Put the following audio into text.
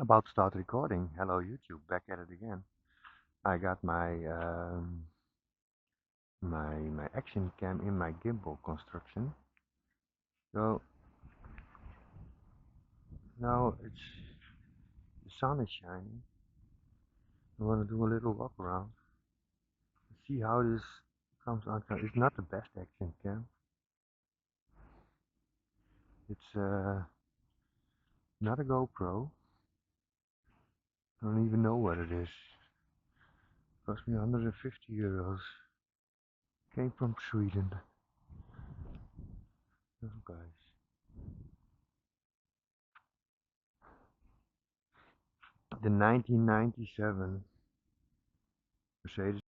About to start recording. Hello YouTube, back at it again. I got my action cam in my gimbal construction. So now the sun is shining. I want to do a little walk around. See how this comes out. It's not the best action cam. It's not a GoPro. I don't even know what it is. Cost me 150 euros. Came from Sweden. Oh guys. The 1997 Mercedes